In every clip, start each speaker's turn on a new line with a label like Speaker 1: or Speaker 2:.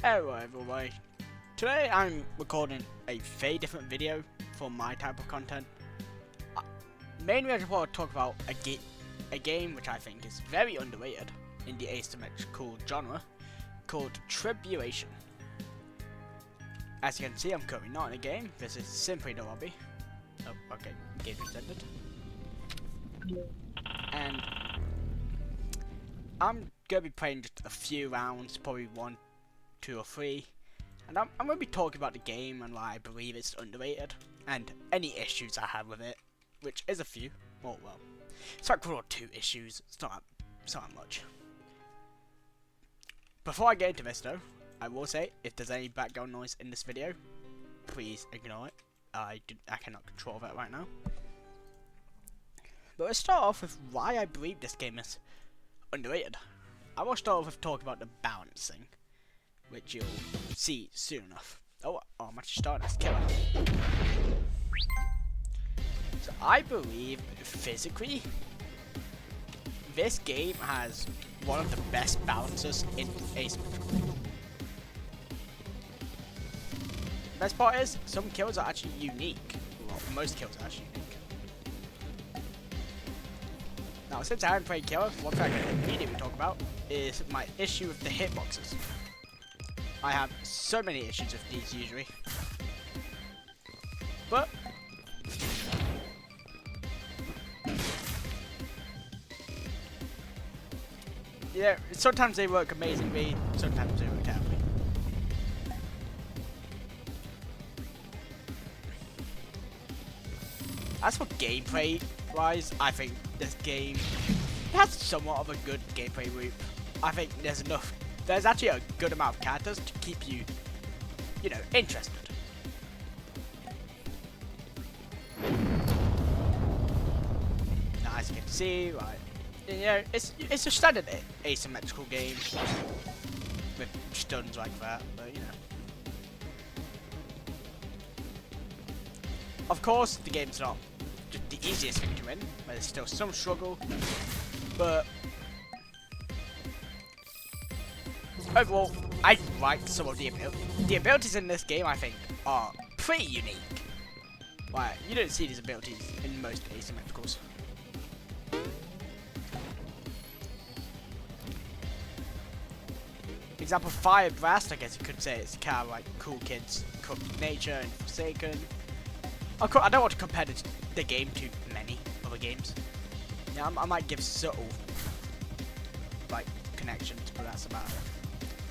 Speaker 1: Hello everybody, today I'm recording a very different video for my type of content. Mainly I just want to talk about a game which I think is very underrated in the asymmetrical genre called Tribulation. As you can see, I'm currently not in a game, this is simply the lobby. Oh, okay, game is ended. And I'm going to be playing just a few rounds, probably 1, 2 or 3, and I'm going to be talking about the game and why I believe it's underrated, and any issues I have with it, which is a few. Well, it's like 1 or 2 issues, it's not that much. Before I get into this though, I will say, if there's any background noise in this video, please ignore it. I cannot control that right now. But let's start off with why I believe this game is underrated. I will start off with talking about the balancing, which you'll see soon enough. Oh, I'm actually starting as killer. So I believe physically, this game has one of the best balances in asymmetrical. The best part is, some kills are actually unique. Well, most kills are actually unique. Now, since I haven't played killer, one thing I can immediately talk about is my issue with the hitboxes. I have so many issues with these usually. But yeah, sometimes they work amazingly, sometimes they work terribly. As for gameplay wise, I think this game has somewhat of a good gameplay loop. I think there's actually a good amount of characters to keep you, interested. Now, as you can see, right, it's a standard asymmetrical game with stuns like that, but Of course, the game's not the easiest thing to win, but there's still some struggle, but overall, I like some of the abilities. The abilities in this game, I think, are pretty unique. Like, you don't see these abilities in most asymmetricals. Example, Fire Blast, I guess you could say it's kind of like Cool Kids, Cooked Nature, and Forsaken. Of course, I don't want to compare the game to many other games. Yeah, I might give subtle, connections, but that's about it.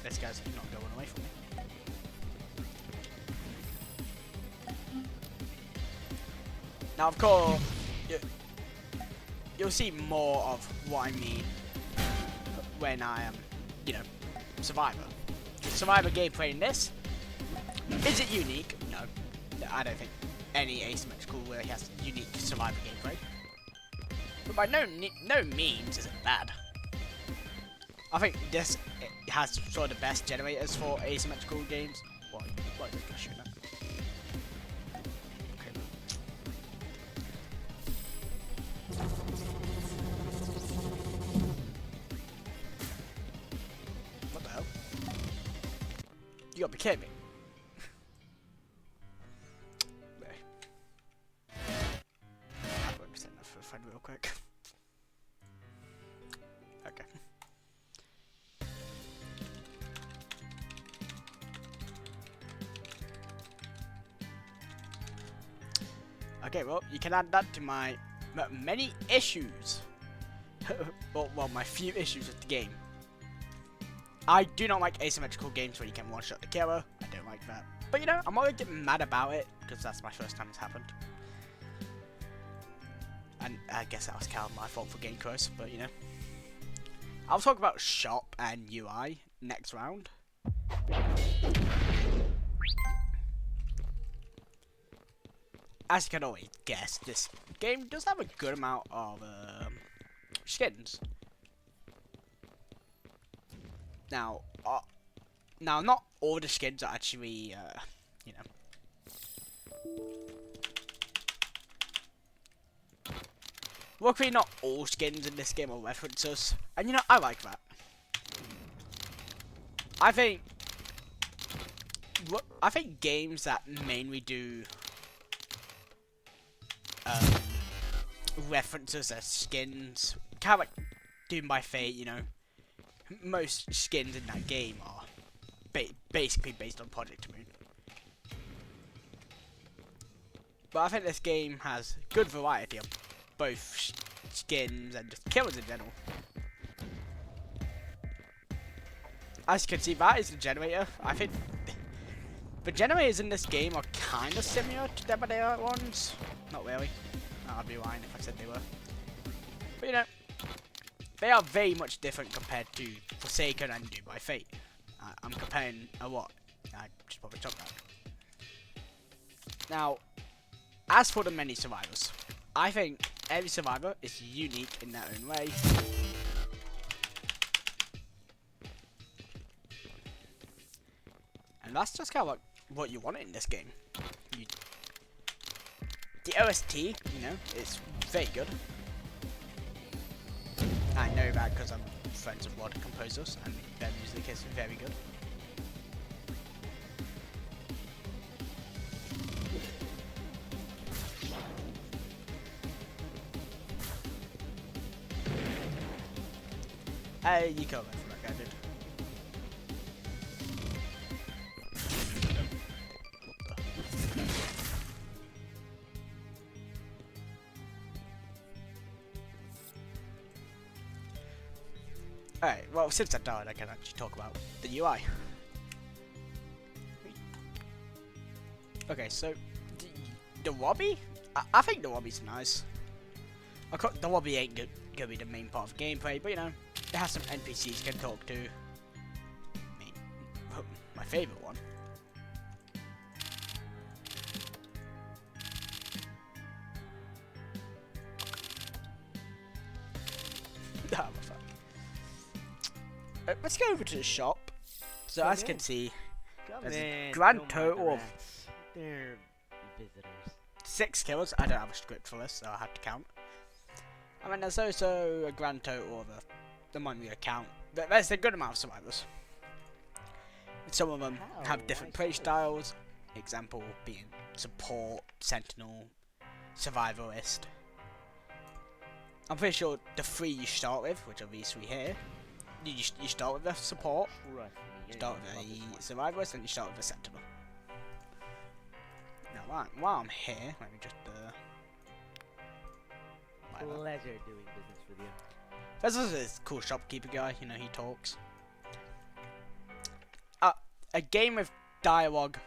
Speaker 1: This guy's not going away from me. Now, of course, you'll see more of what I mean when I am, Survivor. Survivor gameplay in this, is it unique? No, I don't think any asymmetrical really has unique Survivor gameplay. But by no means is it bad. I think this has sort of the best generators for asymmetrical games. What is it shooting at? Okay. What the hell? You gotta be kidding me. I'm going to send that for a friend real quick. Okay. Okay, well, you can add that to my many issues. well, my few issues with the game. I do not like asymmetrical games where you can one-shot the killer. I don't like that. But I'm always getting mad about it because that's my first time it's happened. And I guess that was kind of my fault for getting close, but I'll talk about shop and UI next round. As you can always guess, this game does have a good amount of skins. Now, not all the skins are actually, luckily, not all skins in this game are references, and I like that. I think I think games that mainly do references as skins, kind of like Doom by Fate, you know. Most skins in that game are basically based on Project Moon. But I think this game has good variety of both skins and just killers in general. As you can see, that is the generator. I think the generators in this game are kind of similar to the other ones. Not really. I'd be lying if I said they were. But you know, they are very much different compared to Forsaken and Doom by Fate. I'm comparing a lot. I just probably talked about it. Now, as for the many survivors, I think every survivor is unique in their own way. And that's just kind of like what you want in this game. The OST, you know, is very good. I know that because I'm friends with a lot of composers, and their music is very good. You go for that guy, dude. Alright, well, since I died, I can actually talk about the UI. Okay, so, the lobby? I think the lobby's nice. The lobby ain't gonna be the main part of gameplay, but you know, it has some NPCs you can talk to. I mean, my favourite one. Let's go over to the shop. So as you can see, there's a grand total of
Speaker 2: They're visitors.
Speaker 1: 6 killers. I don't have a script for this, so I had to count. I mean, there's also a grand total of the monthly account. There's a good amount of survivors. Some of them have different play styles. Example being support, sentinel, survivalist. I'm pretty sure the 3 you start with, which are these 3 here. You start with a support, you start with a survivalist, and you start with a sentinel. Now, while I'm here, let me just
Speaker 2: Pleasure doing business with you.
Speaker 1: There's also this cool shopkeeper guy, you know, he talks. A game with dialogue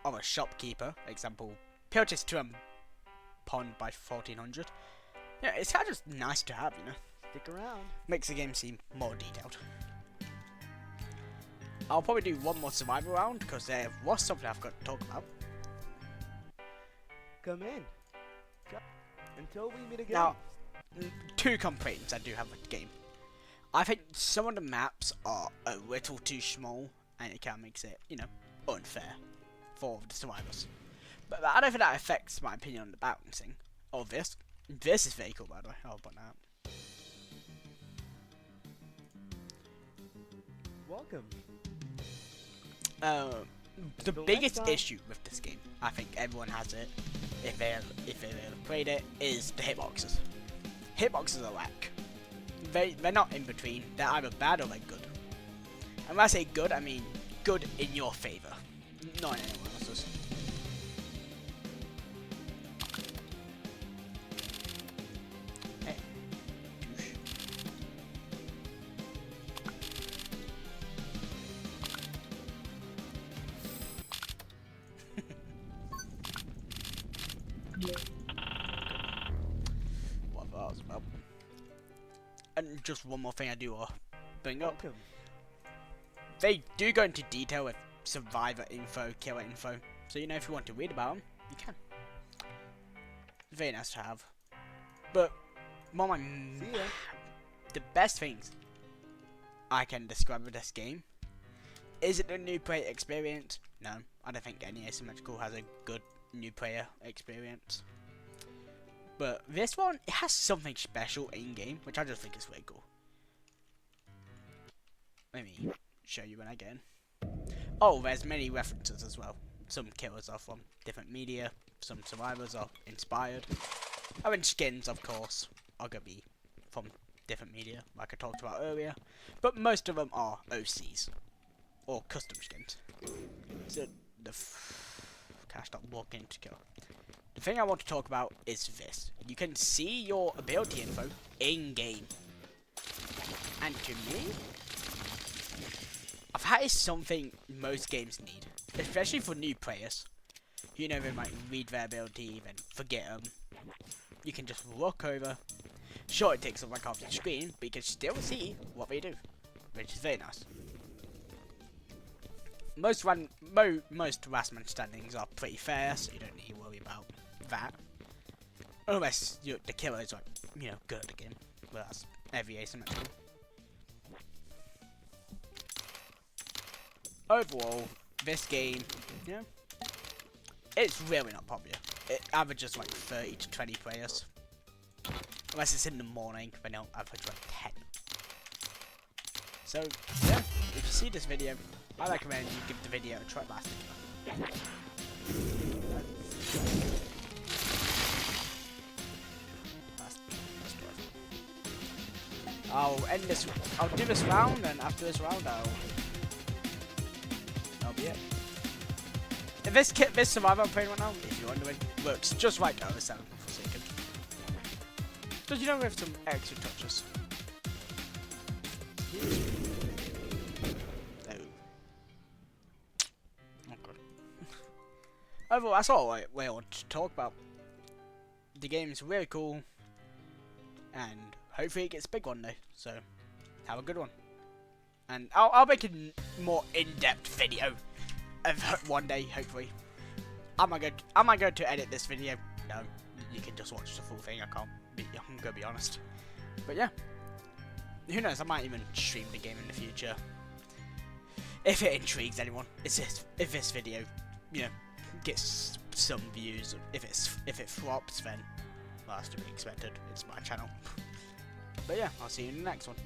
Speaker 1: of a shopkeeper, example, purchased to a pond by 1400. Yeah, it's kind of just nice to have, you know.
Speaker 2: Stick around.
Speaker 1: Makes the game seem more detailed. I'll probably do one more survival round because there was something I've got to talk about.
Speaker 2: Come in. Until we meet again.
Speaker 1: Now, 2 complaints I do have with the game. I think some of the maps are a little too small, and it kind of makes it, you know, unfair for the survivors. But I don't think that affects my opinion on the balancing of this. This is very cool, by the way. I'll put that.
Speaker 2: Welcome.
Speaker 1: The biggest issue with this game, I think everyone has it, if they've ever played it, is the hitboxes. Hitboxes are whack. They're not in between. They're either bad or they're good. And when I say good, I mean good in your favor, not in anyone else's. Hey. What that was about. And just one more thing I do bring up.
Speaker 2: Welcome.
Speaker 1: They do go into detail with survivor info, killer info, so you know if you want to read about them, you can. Very nice to have. But one of the best things I can describe with this game, is it the new player experience? No, I don't think any asymmetrical has a good new player experience. But this one, it has something special in game, which I just think is very cool. Let me show you when I get in. Oh, there's many references as well. Some killers are from different media, some survivors are inspired. I mean, skins, of course, are going to be from different media, like I talked about earlier. But most of them are OCs, or custom skins. So, can I stop walking to kill? The thing I want to talk about is this. You can see your ability info in-game. And to me, that is something most games need. Especially for new players. You know, they might read their ability, then forget them. You can just look over. Sure, it takes a look off the screen, but you can still see what they do. Which is very nice. Most last man standings are pretty fair, so you don't need to worry about that. Unless the killer is like, you know, good at the game. Well, that's every asymmetrical. Overall, this game, yeah, it's really not popular. It averages like 30 to 20 players. Unless it's in the morning, then it'll average like 10. So, yeah, if you see this video, I recommend you give the video a try last. I'll do this round, and after this round, that'll be it. And this survivor I'm playing right now, if you're wondering, looks just like Asym Forsaken. Does you know we have some extra touches? Overall, that's all I want to talk about. The game's really cool, and hopefully it gets big one day. So, have a good one. And I'll make a more in-depth video of one day, hopefully. Am I going to edit this video? No, you can just watch the full thing. I'm gonna be honest. But yeah, who knows? I might even stream the game in the future if it intrigues anyone. If this video, you know, gets some views. If it flops, then well, that's to be expected. It's my channel. But yeah, I'll see you in the next one.